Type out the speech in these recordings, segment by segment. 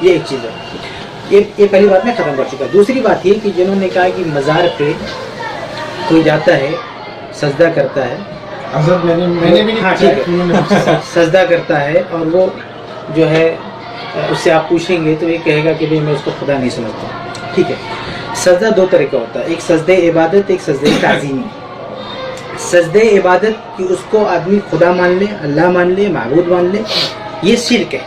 یہ ایک چیز ہے، یہ پہلی بات میں ختم کر چکا. دوسری بات یہ کہ جنہوں نے کہا کہ مزار پہ کوئی جاتا ہے سجدہ کرتا ہے، حضرت میں نے بھی ہاں ٹھیک ہے، سجدہ کرتا ہے اور وہ جو ہے اس سے آپ پوچھیں گے تو یہ کہے گا کہ بھئی میں اس کو خدا نہیں سمجھتا. ٹھیک ہے، سجدہ دو طرح کا ہوتا ہے، ایک سجدہ عبادت، ایک سجدہ تعظیمی. سجدہ عبادت کہ اس کو آدمی خدا مان لے، اللہ مان لے، معبود مان لے، یہ شرک ہے،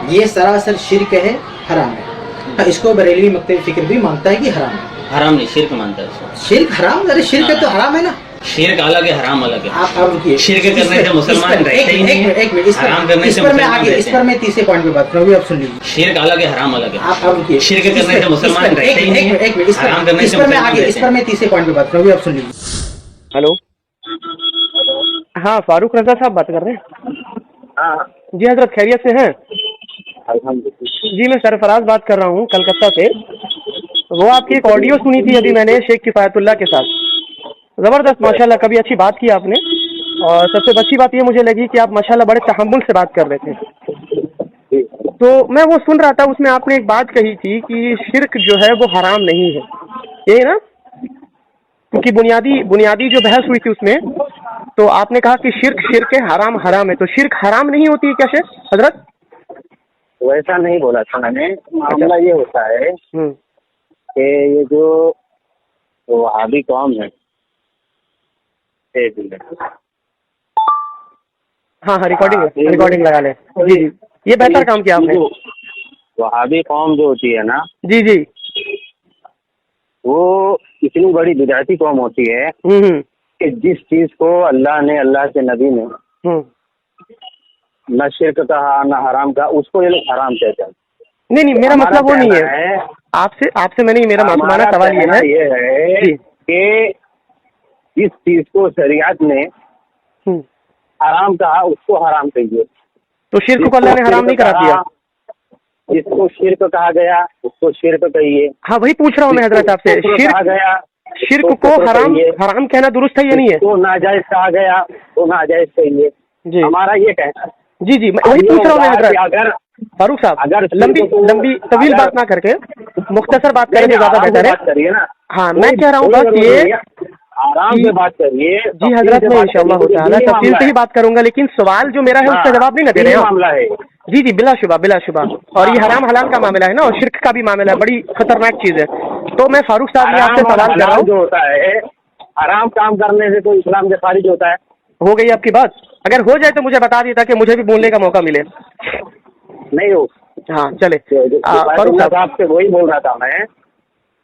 یہ سراسر شرک ہے، حرام ہے. اس کو بریلوی مکتب فکر بھی مانتا ہے کہ حرام ہے. حرام نہیں، شرک مانتا ہے اس کو. شرک حرام؟ ارے شرک ہے تو حرام ہے نا. شرک الگ ہے، حرام الگ ہے. آپ رکیے، شرک کرنے سے مسلمان رہتے ہی نہیں. ایک منٹ، حرام کرنے سے اس پر میں مسلمان آگے، اس پر میں تیسرے پوائنٹ پہ بات کروں گی، آپ سن لیجیے. شرک الگ ہے، حرام الگ ہے. آپ رکیے، شرک کرنے سے مسلمان رہتے ہی نہیں. ایک منٹ، حرام کرنے اس سے پر میں مسلمان آگے، اس رہتے پر ہیں. میں تیسرے پوائنٹ پہ بات کروں گی، آپ سن لیجیے. ہلو، ہاں فاروق رضا صاحب بات کر رہے ہیں؟ ہاں جی حضرت خیریت سے ہیں؟ الحمدللہ. جی میں سرفراز بات کر رہا ہوں کلکتہ سے. وہ آپ کی ایک آڈیو سنی تھی ابھی میں نے شیخ کفایت اللہ کے ساتھ، زبردست ماشاءاللہ، کبھی اچھی بات کی آپ نے. اور سب سے اچھی بات یہ مجھے لگی کہ آپ ماشاءاللہ بڑے تحمل سے بات کر رہے تھے. تو میں وہ سن رہا تھا، اس میں آپ نے ایک بات کہی تھی کہ شرک جو ہے وہ حرام نہیں ہے، یہی نا؟ کیونکہ بنیادی جو بحث ہوئی تھی اس میں تو آپ نے کہا کہ شرک ہے، حرام حرام ہے. تو شرک حرام نہیں ہوتی ہے کیا شیخ حضرت؟ ویسا نہیں بولا تھا میں نے. معاملہ یہ ہوتا ہے کہ یہ جو وہابی قوم ہے، ہاں ہاں ریکارڈنگ لگا لیں. جی جی، یہ بہتر کام کیا آپ نے. وہابی قوم جو ہوتی ہے نا، جی جی، وہ اتنی بڑی بدعتی قوم ہوتی ہے کہ جس چیز کو اللہ نے، اللہ کے نبی نے نہ شرک کہا نہ حرام کہا، اس کو یہ لوگ حرام کہتے ہیں. نہیں میرا مطلب وہ نہیں ہے. آپ سے میں نہیں، میرا معصومانہ سوال یہ ہے کہ جس چیز کو شریعت نے حرام کہا اس کو حرام کہیے. تو شرک کو اللہ نے حرام نہیں کرا دیا؟ جس کو شرک کہا گیا اس کو شرک کہیے. ہاں وہی پوچھ رہا ہوں میں حضرت آپ سے. شرک کو حرام کہنا درست ہے یا نہیں ہے؟ تو ناجائز کہا گیا تو ناجائز کہیے. جی ہمارا یہ کہنا ہے. جی جی، میں وہی پوچھ رہا ہوں میں حضرت. اگر فاروق صاحب اگر لمبی طویل بات نہ کر کے مختصر بات کریں تو زیادہ بہتر ہے. کریے نا. ہاں میں کہہ رہا ہوں بس یہ آرام سے بات کریے. جی حضرت میں انشاءاللہ تعالیٰ تفصیل سے ہی بات کروں گا، لیکن سوال جو میرا ہے اس کا جواب نہیں نہ دے رہے ہیں معاملہ ہے. جی جی، بلا شبہ. اور یہ حرام حلال کا معاملہ ہے نا، اور شرک کا بھی معاملہ ہے، بڑی خطرناک چیز ہے. تو میں فاروق صاحب آپ سے سوال کر رہا ہوں. جو ہوتا ہے حرام کام کرنے سے تو اسلام سے خارج ہوتا ہے. ہو گئی آپ کی بات؟ اگر ہو جائے تو مجھے بتا دیتا کہ مجھے بھی بولنے کا موقع ملے. نہیں ہو. ہاں چلے. فاروق صاحب سے وہی بول رہا تھا میں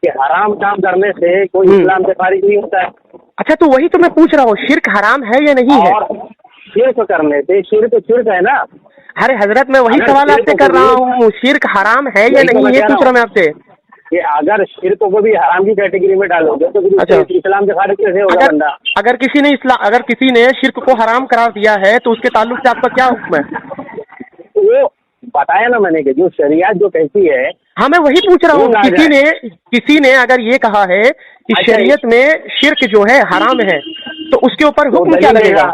کہ حرام کام کرنے سے کوئی اسلام سے خارج نہیں ہوتا ہے. اچھا تو وہی تو میں پوچھ رہا ہوں، شرک حرام ہے یا نہیں ہے؟ اور شرک کرنے سے شرک ہے نا. ارے حضرت میں وہی سوال آپ سے کر رہا ہوں، شرک حرام ہے یا نہیں، یہ پوچھ رہا ہوں میں آپ سے. کہ اگر شرک کو بھی حرام کی کیٹیگری میں ڈالو گے تو اسلام سے خارج کیسے ہوگا بندہ؟ اگر کسی نے شرک کو حرام قرار دیا ہے تو اس کے تعلق سے آپ کا کیا حکم ہے؟ وہ بتایا نا میں نے کہ جو شریعت جو کہتی ہے. ہاں میں وہی پوچھ رہا ہوں، کسی نے اگر یہ کہا ہے کہ شریعت میں شرک جو ہے حرام ہے تو اس کے اوپر حکم کیا لگے گا؟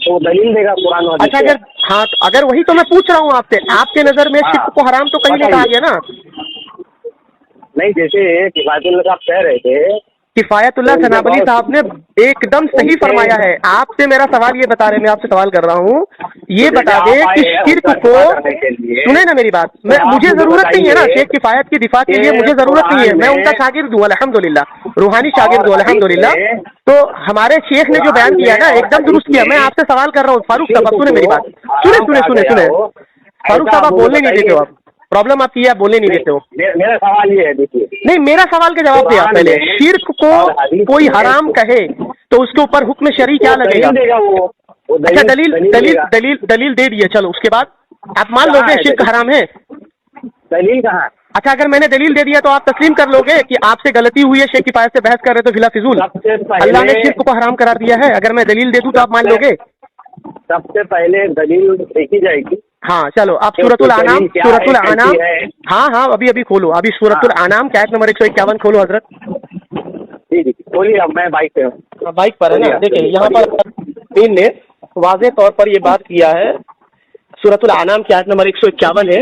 وہ دلیل دے گا قرآن. اچھا اگر وہی تو میں پوچھ رہا ہوں آپ سے، آپ کے نظر میں شرک کو حرام تو کہیں نہیں کہا گیا نا. نہیں، جیسے کفایت اللہ صاحب کہہ رہے تھے، کفایت اللہ سنابلی صاحب نے ایک دم صحیح فرمایا ہے. آپ سے میرا سوال یہ بتا رہے، میں آپ سے سوال کر رہا ہوں، یہ بتا دیں کہ شرک کو، سنیں نا میری بات، مجھے ضرورت نہیں ہے نا شیخ کفایت کی دفاع کے لیے، مجھے ضرورت نہیں ہے، میں ان کا شاگرد ہوں الحمدللہ، روحانی شاگرد ہوں الحمدللہ. تو ہمارے شیخ نے جو بیان کیا نا ایک دم درست کیا. میں آپ سے سوال کر رہا ہوں فاروق صاحب، سنیں میری بات، سنیں. فاروق صاحب آپ بولنے نہیں دیتے ہو، آپ پرابلم آپ کی ہے، آپ بولنے نہیں دیتے ہو. میرا سوال یہ ہے، دیکھیے نہیں، میرا سوال کا جواب دیا پہلے. شرک کو کوئی حرام کہے تو اس کے اوپر حکم شرعی کیا لگے گا؟ اچھا دلیل دے دیے، چلو اس کے بعد آپ مان لو گے شرک حرام ہے؟ دلیل کہاں؟ اچھا اگر میں نے دلیل دے دیا تو آپ تسلیم کر لو گے کہ آپ سے غلطی ہوئی ہے، شیخ کفایت سے بحث کر رہے تو فلا فضول اللہ نے شرک کو حرام قرار دیا ہے؟ اگر میں دلیل دے دوں تو آپ مان لو گے؟ سب سے پہلے دلیل دیکھی جائے گی. ہاں چلو آپ سورۃ الانعام ہاں ابھی کھولو، ابھی سورۃ الانعام کی آیت نمبر 151 کھولو حضرت. جی بولیے. اب میں بائک پہ ہوں. بائک پر ہے نا؟ دیکھیں یہاں پر دین نے واضح طور پر یہ بات کیا ہے، سورۃ الانعام کی آیت نمبر 151 ہے،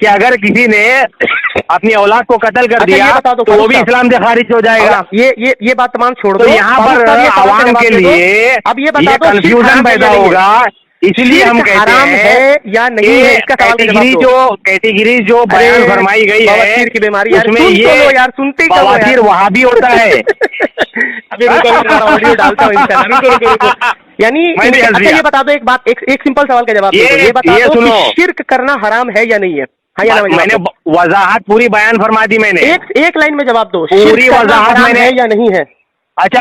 کہ اگر کسی نے اپنی اولاد کو قتل کر اچھا، دیا یہ بتا دو تو وہ فاروق بھی صاحب، اسلام سے خارج ہو جائے گا. یہ بات تمام چھوڑ دو. تو یہاں فاروق پر صاحب، یہ سوال کا عوام جواب کے دے دو. لیے اب یہ بتا یہ دو شرک کنفیوژن حرام ہے پیدا یا نہیں ہے؟ ہوگا. اس لیے ہم شرک کہتے حرام ہیں ہے یا نہیں ہے، اس کا سوال کا جواب دو. کیٹیگری جو بیان ارے، فرمائی گئی ہے بواسیر کی بیماری، یار اس میں سن تو لو یہ یار، سنتے ہی کب ہو بواسیر یار. وہاں بھی ہوتا ہے. ابھی رکو، میں تمہارا آڈیو ڈالتا ہوں انشاءاللہ. رکو. یعنی میں نے ہنس اچھا دیا. یہ بتا دو ایک بات، ایک سمپل سوال کا جواب دے دو. یہ بتا یہ دو کہ سنو. شرک کرنا حرام ہے یا نہیں ہے؟ ہاں یا نہ میں نے وضاحت پوری بیان فرما دی میں نے. ایک لائن میں جواب دو. پوری شرک کرنا وضاحت حرام میں نے- ہے یا نہیں ہے؟ اچھا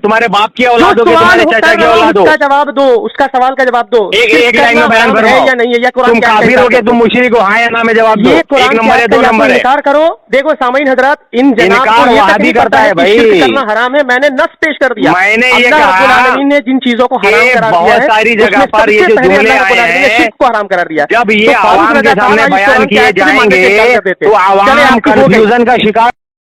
تمہارے باپ کی جو اولاد ہو کہ سوال تمہارے ہو چاچا کر کی رہا ہوں اولاد ہو؟ اس کا جواب دو، اس کا سوال کا جواب دو. ایک شرک لائن میں کرنا بیان حرام ہے فرماؤ. یا نہیں ہے؟ یا قرآن تم کی آیت کا کافر انکار ہو کہ کر دو. تم مشرک ہو؟ ہاں یا نہ میں جواب دو. یہ ایک قرآن کی نمبر ہے، آیت کا 2 یا تو نمبر ہے. انکار کرو. دیکھو سامعین حضرات، ان جناب کو انکار یہ وہاں تک بھی نہیں پتا کرتا ہے ہے کہ بھائی. شرک کرنا حرام ہے. میں نے نص پیش کر دیا. میں نے یہ اللہ رب کہا العالمین نے جن چیزوں کو حرام کہ قرار دیا بہت ہے ساری اس میں جگہ پر سب یہ سے جو پہلے جملے اللہ رب آئے العالمین نے ہیں، شرک کو حرام قرار دیا. جب تو یہ فاروق عوام رضا کے صاحب سامنے آج بیان قرآن کی کیے آیت سے جائیں مانگتے تھے، انکار گے کرتے تھے. تو چلے عوام آپ کی ہو گئی. کنفیوژن کا شکار